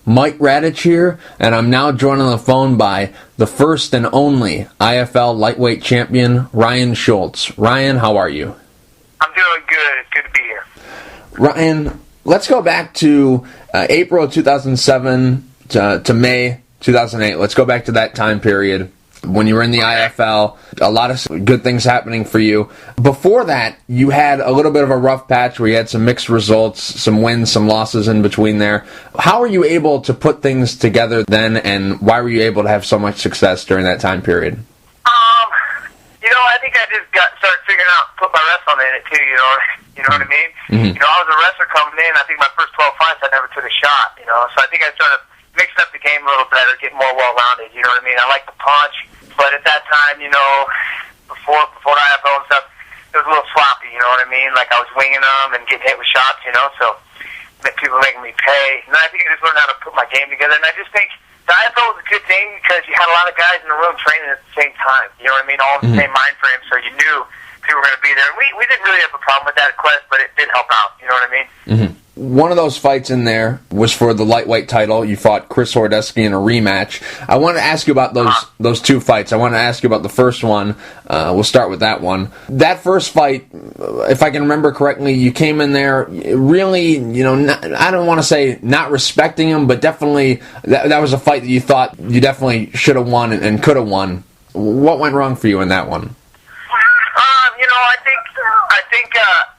Mike Radich here, and I'm now joined on the phone by the first and only IFL Lightweight champion, Ryan Schultz. Ryan, how are you? I'm doing good. It's good to be here. Ryan, let's go back to April 2007 to May 2008. Let's go back to that time period when you were in the IFL. A lot of good things happening for you. Before that, you had a little bit of a rough patch where you had some mixed results, some wins, some losses in between there. How were you able to put things together then, and why were you able to have so much success during that time period? I think I just started figuring out, put my wrestling in it too, you know what I mean? Mm-hmm. I was a wrestler coming in. I think my first 12 fights I never took a shot, so I think I started mixing up the game a little better, getting more well-rounded, you know what I mean? I like to punch, but at that time, before the IFL and stuff, it was a little sloppy, you know what I mean? Like I was winging them and getting hit with shots, so people making me pay. And I think I just learned how to put my game together, and I just think the IFL was a good thing because you had a lot of guys in the room training at the same time. You know what I mean? All in the same mind frame, so you knew people were going to be there. And we didn't really have a problem with that at Quest, but it did help out. You know what I mean? Mm-hmm. One of those fights in there was for the lightweight title. You fought Chris Hordeski in a rematch. I want to ask you about those two fights. I want to ask you about the first one. We'll start with that one. That first fight, if I can remember correctly, you came in there really, I don't want to say not respecting him, but definitely that was a fight that you thought you definitely should have won and could have won. What went wrong for you in that one?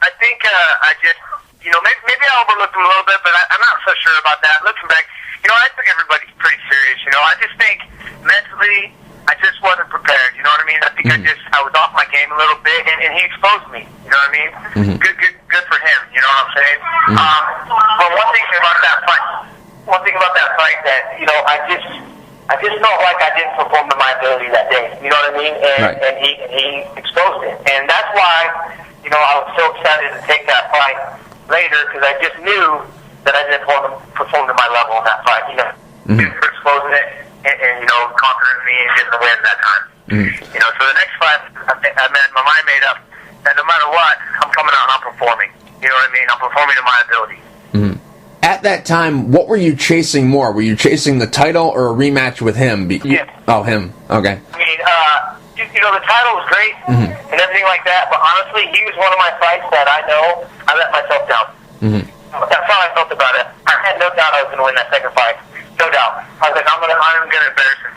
I think I just, maybe I overlooked him a little bit, but I'm not so sure about that. Looking back, I took everybody pretty serious. I just think mentally, I just wasn't prepared. You know what I mean? I think I was off my game a little bit, and he exposed me. You know what I mean? Mm-hmm. Good for him. You know what I'm saying? But one thing about that fight that I just felt like I didn't perform to my ability that day. You know what I mean? And he exposed it, and that's why I was so excited to take that fight later, because I just knew that I didn't perform to my level in that fight. For exposing it and conquering me and getting the win that time. Mm-hmm. So the next fight, I had my mind made up that no matter what, I'm coming out and I'm performing. You know what I mean? I'm performing to my ability. Mm-hmm. At that time, what were you chasing more? Were you chasing the title or a rematch with him? Yeah. Oh, him. Okay. I mean, the title was great and everything like that, but honestly, he was one of my fights that I know I let myself down. Mm-hmm. That's how I felt about it. I had no doubt I was going to win that second fight. No doubt. I was like, I'm going to embarrass him.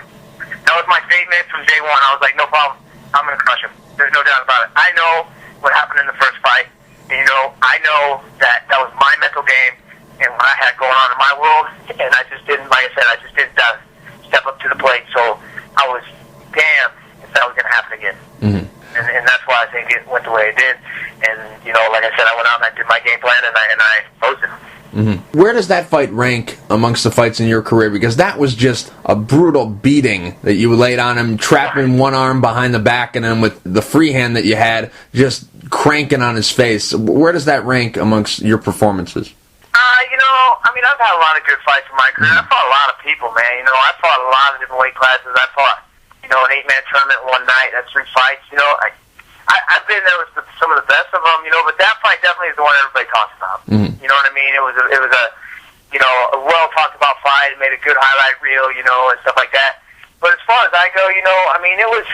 That was my statement from day one. I was like, no problem. I'm going to crush him. There's no doubt about it. I know what happened in the first fight. And, I know that was my mental game and what I had going on in my world. And I just didn't, like I said, step up to the plate. So I was damned if that was going to happen again. Mm-hmm. And that's why I think it went the way it did. And, like I said, I went out and I did my game plan and I posted. Mm-hmm. Where does that fight rank amongst the fights in your career? Because that was just a brutal beating that you laid on him, trapping one arm behind the back, and then with the free hand that you had, just cranking on his face. Where does that rank amongst your performances? I've had a lot of good fights in my career. I fought a lot of people, man. I fought a lot of different weight classes. I fought, an 8-man tournament one night. That's 3 fights. I've been there with some of the best of them, but that fight definitely is the one everybody talks about. Mm-hmm. You know what I mean? It was a well talked about fight. It made a good highlight reel, and stuff like that. But as far as I go, it was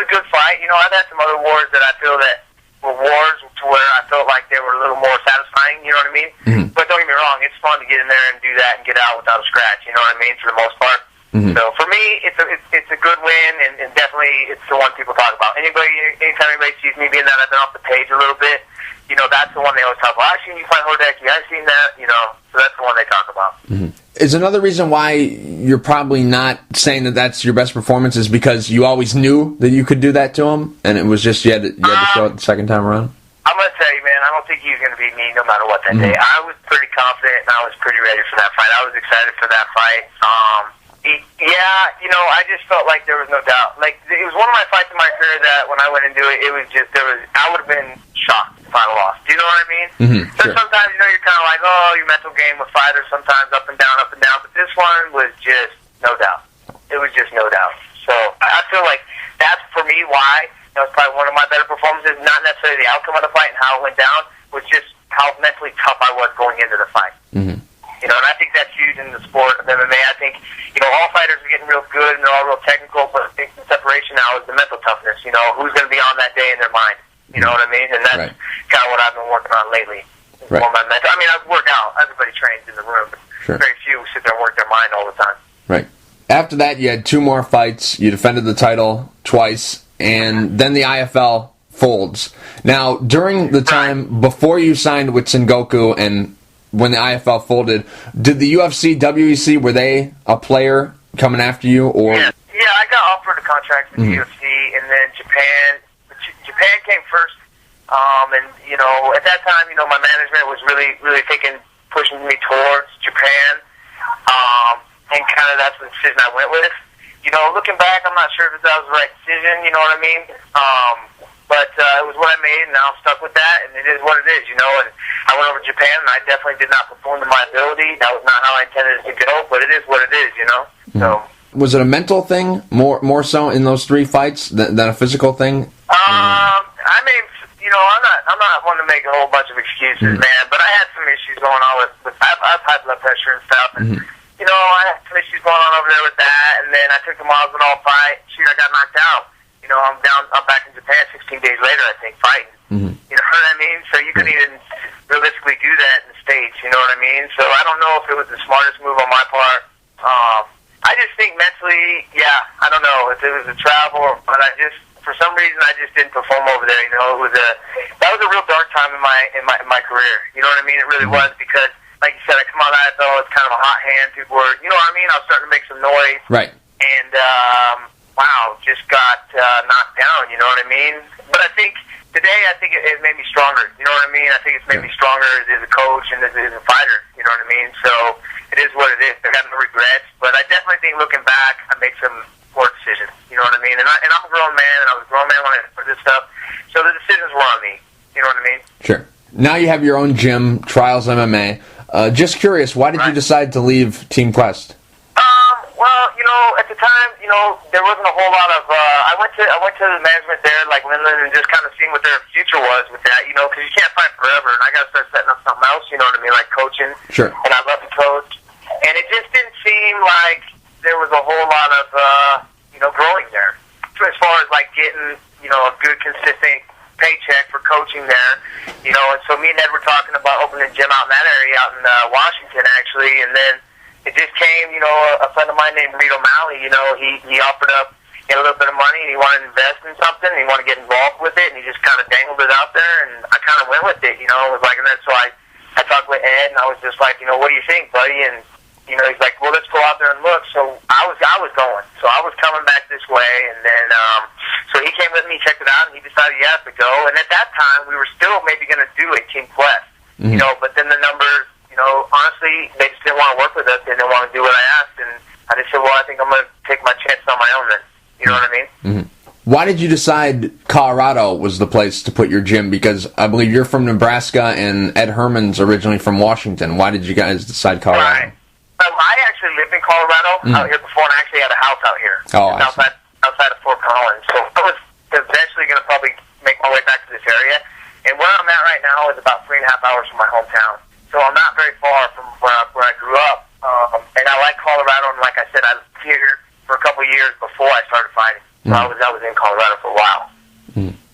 a good fight. I've had some other wars that I feel that were wars to where I felt like they were a little more satisfying. You know what I mean? Mm-hmm. But don't get me wrong, it's fun to get in there and do that and get out without a scratch. You know what I mean? For the most part. Mm-hmm. So for me, it's a good win, and definitely it's the one people talk about. Anytime anybody sees me being that I've been off the page a little bit, that's the one they always talk about. I've seen you fight Hordeski. I've seen that. So that's the one they talk about. Mm-hmm. Is another reason why you're probably not saying that that's your best performance is because you always knew that you could do that to him, and it was just you had to show it the second time around? I'm going to tell you, man, I don't think he was going to beat me no matter what that day. I was pretty confident, and I was pretty ready for that fight. I was excited for that fight. I just felt like there was no doubt. Like, it was one of my fights in my career that when I went into it, I would have been shocked if I lost. Do you know what I mean? Mm-hmm, sure. Sometimes, you're kind of like, your mental game with fighters, sometimes up and down. But this one was just no doubt. It was just no doubt. So I feel like that's, for me, why it was probably one of my better performances. Not necessarily the outcome of the fight and how it went down, was just how mentally tough I was going into the fight. Mm-hmm. and I think that's huge in the sport of MMA. I think, all fighters are getting real good and they're all real technical, but I think the separation now is the mental toughness. Who's going to be on that day in their mind? You know what I mean? And that's kind of what I've been working on lately. Right. More my mental. I work out. Everybody trains in the room, but very few sit there and work their mind all the time. Right. After that, you had 2 more fights. You defended the title twice, and then the IFL folds. Now, during the time before you signed with San Goku and when the IFL folded, did the UFC, WEC, were they a player coming after you? Or Yeah, I got offered a contract with the UFC, and then Japan came first. And, at that time, my management was really, really pushing me towards Japan. And kind of that's the decision I went with. Looking back, I'm not sure if that was the right decision, you know what I mean? But it was what I made, and now I'm stuck with that, and it is what it is, And I went over to Japan, and I definitely did not perform to my ability. That was not how I intended it to go, but it is what it is, So was it a mental thing more so in those 3 fights than a physical thing? I mean, I'm not one to make a whole bunch of excuses, man. But I had some issues going on with I have high blood pressure and stuff, and I had some issues going on over there with that. And then I took the Masvidal fight. Shoot, I got knocked out. I'm back in Japan 16 days later, I think, fighting. You know what I mean? So you couldn't even realistically do that in the States. You know what I mean? So I don't know if it was the smartest move on my part. I just think mentally, I don't know if it was the travel, but for some reason, I just didn't perform over there. That was a real dark time in my career. You know what I mean? It really was, because, like you said, I come out of IFL, it's kind of a hot hand. People were, you know what I mean? I was starting to make some noise. Right. And, just got knocked down. You know what I mean? But I think today, it made me stronger. You know what I mean? I think it's made me stronger as a coach and as a fighter. You know what I mean? So it is what it is. I got no regrets, but I definitely think looking back, I made some poor decisions. You know what I mean? And I'm a grown man, and I was a grown man when I did this stuff. So the decisions were on me. You know what I mean? Sure. Now you have your own gym, Trials MMA. Just curious, why did you decide to leave Team Quest? Well, at the time, there wasn't a whole lot of. I went to the management there, like Linland, and just kind of seeing what their future was with that. Because you can't fight forever, and I got to start setting up something else. You know what I mean, like coaching. Sure. And I love to coach, and it just didn't seem like there was a whole lot of growing there. As far as like getting a good consistent paycheck for coaching there, and so me and Ed were talking about opening a gym out in that area, out in Washington actually, and then it just came, a friend of mine named Reed O'Malley, he offered up a little bit of money, and he wanted to invest in something, and he wanted to get involved with it, and he just kind of dangled it out there, and I kind of went with it, it was like, and then so I talked with Ed, and I was just like, what do you think, buddy? And he's like, well, let's go out there and look. So I was going. So I was coming back this way, and then so he came with me, checked it out, and he decided he had to go. And at that time, we were still maybe going to do a Team Quest, but then the numbers, honestly, they just didn't want to work with us. They didn't want to do what I asked, and I just said, well, I think I'm going to take my chances on my own then. You know what I mean? Why did you decide Colorado was the place to put your gym? Because I believe you're from Nebraska, and Ed Herman's originally from Washington. Why did you guys decide Colorado? Right. I actually lived in Colorado out here before, and I actually had a house out here. Outside of Fort Collins. So I was eventually going to probably make my way back to this area. And where I'm at right now is about 3.5 hours from my hometown. So I'm not very far from where I grew up. And I like Colorado, and like I said, I lived here for a couple of years before I started fighting. So I was in Colorado for a while.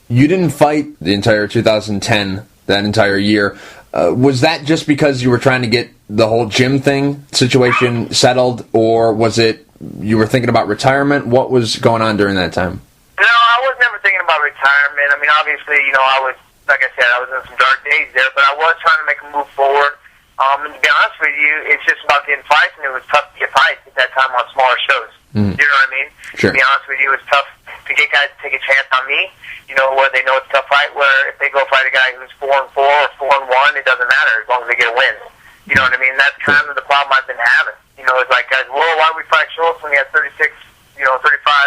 You didn't fight the entire 2010, that entire year. Was that just because you were trying to get the whole gym thing situation settled, or was it you were thinking about retirement? What was going on during that time? No, I was never thinking about retirement. I mean, obviously, I was, like I said, I was in some dark days there, but I was trying to make a move forward. And to be honest with you, it's just about getting fights, and it was tough to get fights at that time on smaller shows. You know what I mean? Sure. To be honest with you, it's tough to get guys to take a chance on me. Where they know it's a tough fight, where if they go fight a guy who's 4-4 or 4-1, it doesn't matter as long as they get a win. You know what I mean? That's kind of the problem I've been having. It's like, guys, well, why do we fight Schultz when he has 36, 35,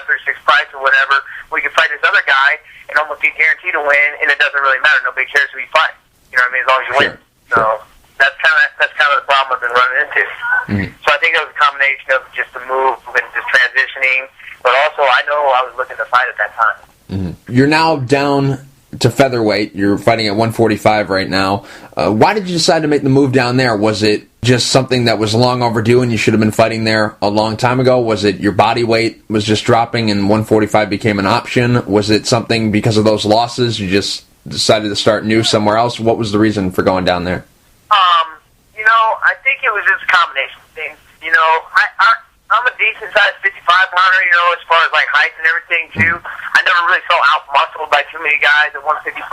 36 fights or whatever? We can fight this other guy and almost be guaranteed to win, and it doesn't really matter. Nobody cares who you fight. You know what I mean? As long as you win. So that's kind of the problem I've been running into. So I think it was a combination of just the move and just transitioning, but also I know I was looking to fight at that time. You're now down to featherweight. You're fighting at 145 right now. Why did you decide to make the move down there? Was it just something that was long overdue and you should have been fighting there a long time ago? Was it your body weight was just dropping and 145 became an option? Was it something because of those losses you just decided to start new somewhere else? What was the reason for going down there? I think it was just a combination of things. I'm a decent-sized 55-pounder, as far as, height and everything, too. I never really felt out-muscled by too many guys at 155.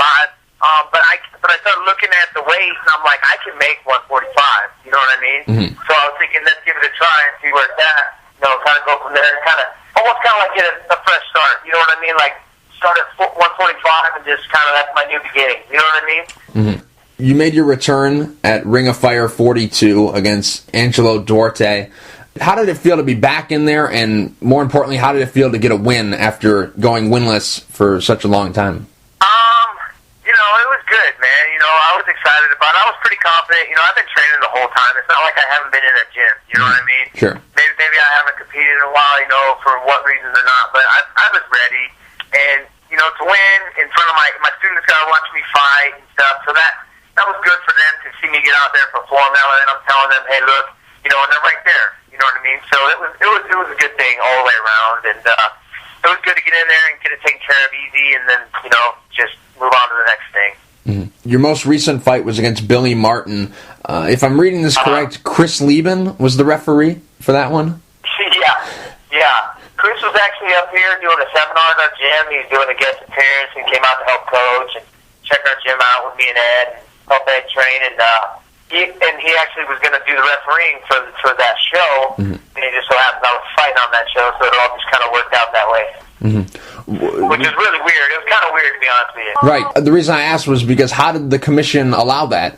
But I started looking at the weight, and I'm like, I can make 145. You know what I mean? Mm-hmm. So I was thinking, let's give it a try and see where it's at. Kind of go from there and almost like get a fresh start. You know what I mean? Start at 145 and just that's my new beginning. You know what I mean? Mm-hmm. You made your return at Ring of Fire 42 against Angelo Duarte. How did it feel to be back in there, and more importantly, how did it feel to get a win after going winless for such a long time? It was good, man. I was excited about it. I was pretty confident. I've been training the whole time. It's not like I haven't been in a gym. You know what I mean? Sure. Maybe I haven't competed in a while, for what reasons or not, but I was ready. And, to win in front of my students got to watch me fight and stuff, so that was good for them to see me get out there and perform. Now and I'm telling them, hey, look, and they're right there. You know what I mean? So it was a good thing all the way around, and it was good to get in there and get it taken care of easy, and then just move on to the next thing. Mm-hmm. Your most recent fight was against Billy Martin. If I'm reading this correct, Chris Leben was the referee for that one? Yeah. Chris was actually up here doing a seminar at our gym. He was doing a guest appearance and came out to help coach and check our gym out with me and Ed and help Ed train. And he actually was going to do the refereeing for that show. Mm-hmm. And it just so happened I was fighting on that show, so it all just kind of worked out that way. Mm-hmm. Which is really weird. It was kind of weird, to be honest with you. Right. The reason I asked was because how did the commission allow that?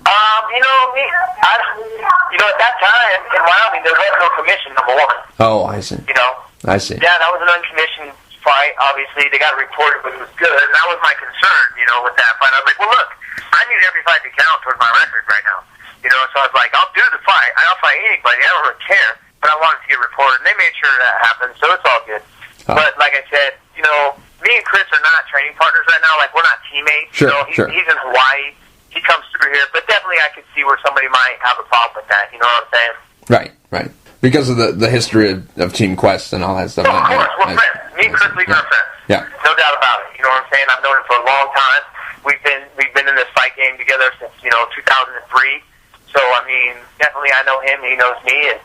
At that time in Wyoming, there was no commission, number one. Oh, I see. I see. Yeah, that was an uncommissioned fight. Obviously, they got it reported, but it was good. And that was my concern, with that fight. I was like, well, look, I need every fight to count towards my record right now. So I was like, I'll do the fight. I'll fight anybody. I don't really care. But I wanted to get reported, and they made sure that happened, so it's all good. But like I said, me and Chris are not training partners right now. We're not teammates. Sure, He's in Hawaii. He comes through here. But definitely I could see where somebody might have a problem with that. You know what I'm saying? Right. Because of the history of Team Quest and all that stuff. Of course, we're friends. Me and Chris Leben are friends. Yeah. No doubt about it. You know what I'm saying? I've known him for a long time. We've been in this fight game together since, 2003. So, definitely I know him, he knows me, and,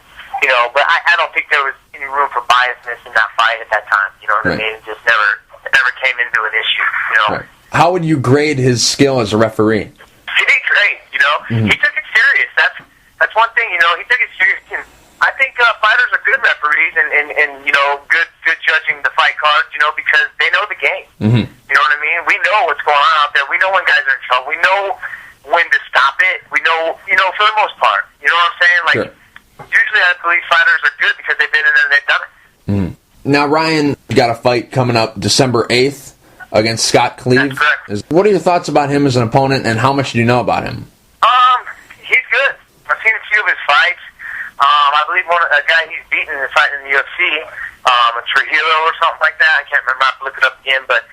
but I don't think there was any room for biasness in that fight at that time. You know what I mean? It just never came into an issue, Right. How would you grade his skill as a referee? He did great, Mm-hmm. He took it serious. That's one thing, he took it serious. And I think fighters are good referees and good judging the fight cards, because they know the game. Mm-hmm. You know what I mean? We know what's going on out there. We know when guys are in trouble. We know when to stop it. We know, for the most part. You know what I'm saying? Sure. Usually I believe fighters are good because they've been in there and they've done it. Mm-hmm. Now, Ryan, you got a fight coming up December 8th against Scott Cleave. That's correct. What are your thoughts about him as an opponent, and how much do you know about him? He's good. I've seen a few of his fights. I believe a guy he's beaten is fighting in the UFC, a Trujillo or something like that. I can't remember. I have to look it up again, but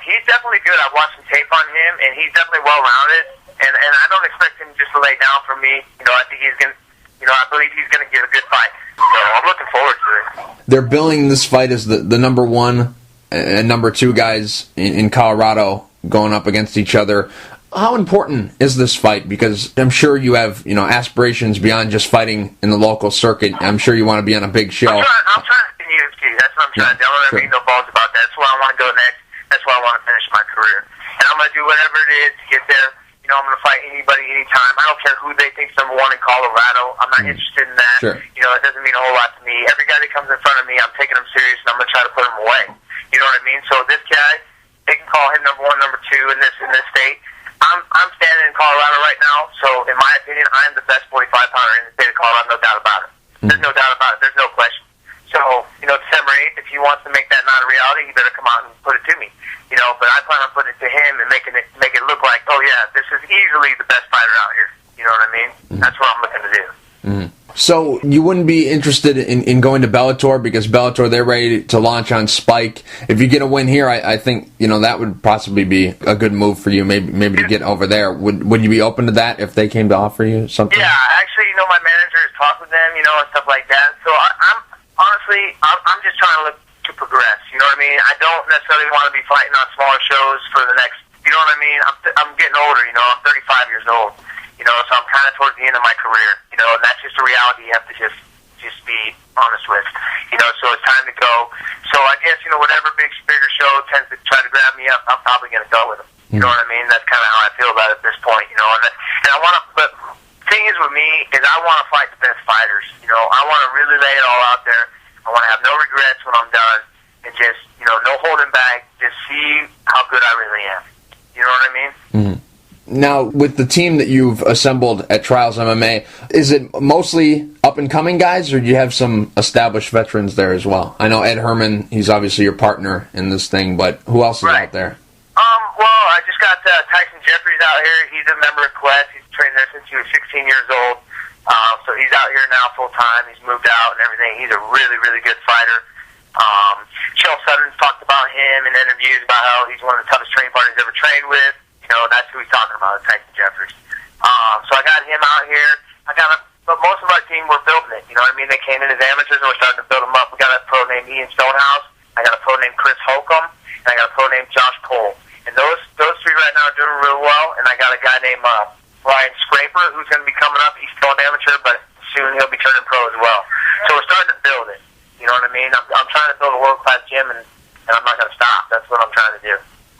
he's definitely good. I've watched some tape on him, and he's definitely well-rounded, and I don't expect him just to lay down for me. I think he's going to, I believe he's going to give a good fight. So I'm looking forward to it. They're billing this fight as the number one and number two guys in Colorado going up against each other. How important is this fight? Because I'm sure you have, aspirations beyond just fighting in the local circuit. I'm sure you want to be on a big show. I'm trying to be in UFC. That's what I'm trying to do. I'm not making no balls about that. That's where I want to go next. That's where I want to finish my career. And I'm going to do whatever it is to get there. I'm going to fight anybody, anytime. I don't care who they think's number one in Colorado. I'm not interested in that. Sure. It doesn't mean a whole lot to me. Every guy that comes in front of me, I'm taking him serious, and I'm going to try to put him away. You know what I mean? So this guy, they can call him number one, number two in this state. I'm standing in Colorado right now, so in my opinion, I'm the best 45-pounder in the state of Colorado, no doubt about it. There's no doubt about it. There's no question. So, December 8th, if he wants to make that not a reality, he better come out and put it to me. But I plan on putting it to him and make it look like, oh yeah, this is easily the best fighter out here. You know what I mean? That's what I'm looking to do. So you wouldn't be interested in going to Bellator, because Bellator, they're ready to launch on Spike. If you get a win here, I think that would possibly be a good move for you, maybe to get over there. Would you be open to that if they came to offer you something? Yeah, actually, my manager has talked with them, and stuff like that. So I'm honestly, I'm just trying to look to progress. You know what I mean? I don't necessarily want to be fighting on smaller shows for the next. You know what I mean? I'm getting older. I'm 35 years old. So I'm kind of towards the end of my career, and that's just a reality you have to just be honest with, so it's time to go. So I guess, whatever bigger show tends to try to grab me up, I'm probably going to go with them. You know what I mean? That's kind of how I feel about it at this point, and I want to, but the thing is with me is I want to fight the best fighters, I want to really lay it all out there. I want to have no regrets when I'm done, and just, no holding back, just see how good I really am. You know what I mean? Mm-hmm. Now, with the team that you've assembled at Trials MMA, is it mostly up-and-coming guys, or do you have some established veterans there as well? I know Ed Herman, he's obviously your partner in this thing, but who else is out there? Well, I just got Tyson Jeffries out here. He's a member of Quest. He's trained there since he was 16 years old. So he's out here now full-time. He's moved out and everything. He's a really, really good fighter. Chael Sutton's talked about him in interviews about how he's one of the toughest training partners he's ever trained with. That's who he's talking about, Tyson Jeffries. So I got him out here. But most of our team, we're building it. You know what I mean? They came in as amateurs, and we're starting to build them up. We got a pro named Ian Stonehouse. I got a pro named Chris Holcomb, and I got a pro named Josh Cole. And those three right now are doing real well. And I got a guy named Ryan Scraper, who's going to be coming up. He's still an amateur, but soon he'll be turning pro as well. So we're starting to build it. You know what I mean? I'm trying to build a world-class gym, and I'm not going to stop. That's what I'm trying to do.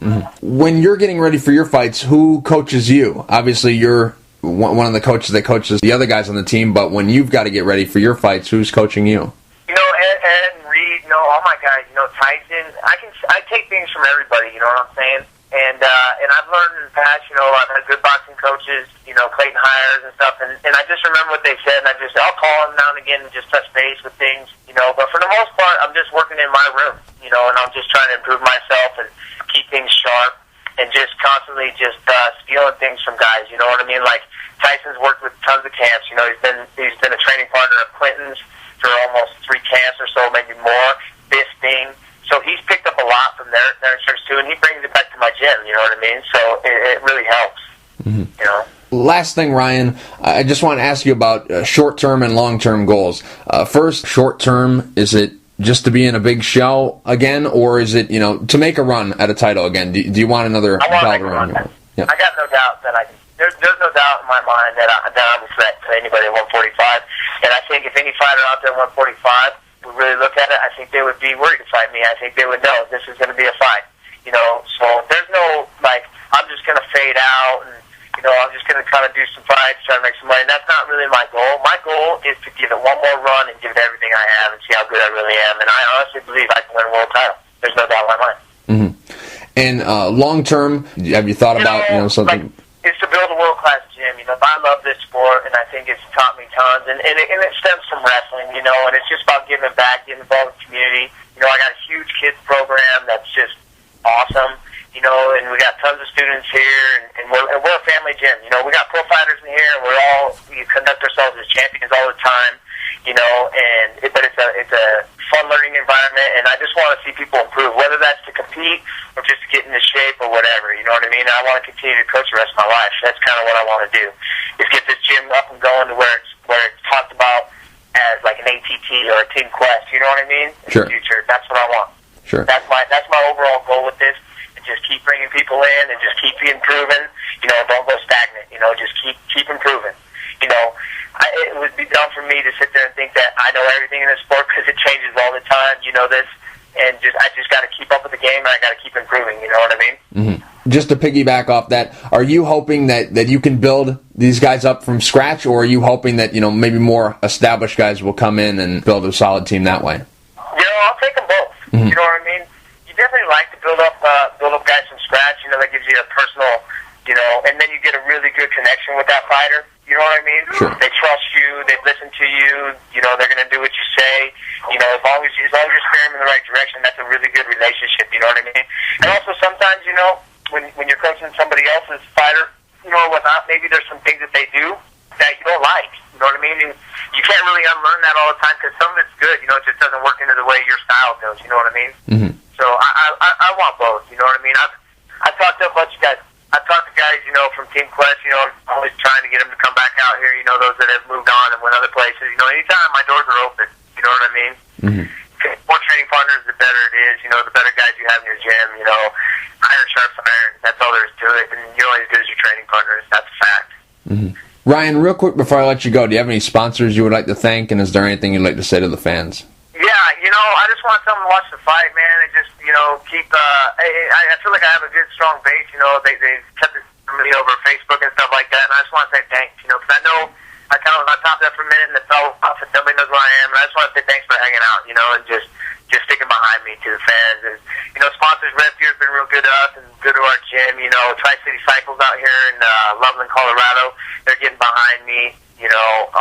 Mm-hmm. When you're getting ready for your fights, who coaches you? Obviously, you're one of the coaches that coaches the other guys on the team, but when you've got to get ready for your fights, who's coaching you? Ed and Reed, all my guys, Tyson. I take things from everybody, you know what I'm saying? And I've learned in the past, I've had good boxing coaches, Clayton Hires and stuff, and I just remember what they said, and I'll call them now and again and just touch base with things, but for the most part, I'm just working in my room, and I'm just trying to improve myself and keep things sharp, and just constantly just stealing things from guys, you know what I mean? Like, Tyson's worked with tons of camps, he's been a training partner of Clinton's for almost 3 camps or so, maybe more, Bisping. So he's picked up a lot from their instructors too, and he brings it back to my gym, you know what I mean? So it really helps, Last thing, Ryan, I just want to ask you about short-term and long-term goals. First, short-term, is it just to be in a big show again, or is it, to make a run at a title again? Do you want another belt run? Yeah. I got no doubt that there's no doubt in my mind that I'm a threat to anybody at 145. And I think if any fighter out there at 145 would really look at it, I think they would be worried to fight me. I think they would know this is going to be a fight. So there's no, I'm just going to fade out and, I'm just going to kind of do some fights, try to make some money. That's not really my goal. My goal is to give it one more run and give it everything I have and see how good I really am. And I honestly believe I can win a world title. There's no doubt in my mind. Mm-hmm. And long term, have you thought about something? It's to build a world class gym. I love this sport, and I think it's taught me tons. And it stems from wrestling, and it's just about giving back, getting involved with the community. I got a huge kids program that's just awesome. And we got tons of students here, and we're a family gym. We got pro fighters in here, and we conduct ourselves as champions all the time. But it's a fun learning environment, and I just want to see people improve, whether that's to compete or just to get into shape or whatever. You know what I mean? I want to continue to coach the rest of my life. That's kind of what I want to do, is get this gym up and going to where it's talked about as like an ATT or a Team Quest. You know what I mean? Sure. In the future, that's what I want. Sure. That's my overall goal with this. Just keep bringing people in and just keep improving. Don't go stagnant. Just keep improving. It would be dumb for me to sit there and think that I know everything in this sport, because it changes all the time. This, and I just got to keep up with the game, and I got to keep improving. You know what I mean? Mm-hmm. Just to piggyback off that, are you hoping that you can build these guys up from scratch, or are you hoping that maybe more established guys will come in and build a solid team that way? I'll take them both. Mm-hmm. You know what I mean? Definitely like to build up guys from scratch. That gives you a personal, and then you get a really good connection with that fighter. You know what I mean? Sure. They trust you. They listen to you. They're going to do what you say. As long as you're steering them in the right direction, that's a really good relationship. You know what I mean? And also sometimes, when you're coaching somebody else's fighter, whatnot, maybe there's some things that they do that you don't like. You know what I mean? And you can't really unlearn that all the time because some of it's good. You know, it just doesn't work into the way your style goes. You know what I mean? Mm-hmm. So I want both. You know what I mean? I talked to a bunch of guys. I talked to guys, you know, from Team Quest. You know, I'm always trying to get them to come back out here. You know, those that have moved on and went other places. You know, anytime my doors are open. You know what I mean? Mm-hmm. The more training partners, the better it is. You know, the better guys you have in your gym. You know, iron sharps iron. That's all there is to it. And you're only as good as your training partners. That's a fact. Mm-hmm. Ryan, real quick before I let you go, do you have any sponsors you would like to thank, and is there anything you'd like to say to the fans? Yeah, you know, I just want someone to watch the fight, man, and just, you know, keep, I feel like I have a good, strong base, you know, they've kept it from me over Facebook and stuff like that, and I just want to say thanks, you know, because I know I kind of was on top of that for a minute, and it fell off, and nobody knows where I am, and I just want to say thanks for hanging out, you know, and just sticking behind me to the fans, and, you know, sponsors, Red Fear's been real good to us, and good to our gym, you know, Tri-City Cycles out here in Leben, Colorado, they're getting behind me, you know,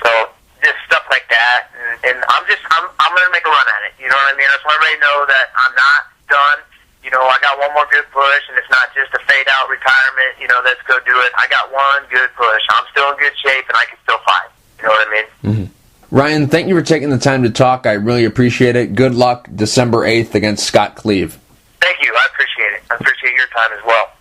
so just stuff like that, and I'm going to make a run at it, you know what I mean? I just want everybody to know that I'm not done, you know, I got one more good push, and it's not just a fade-out retirement, you know, let's go do it. I got one good push. I'm still in good shape, and I can still fight, you know what I mean? Mm-hmm. Ryan, thank you for taking the time to talk. I really appreciate it. Good luck December 8th against Scott Cleve. Thank you. I appreciate it. I appreciate your time as well.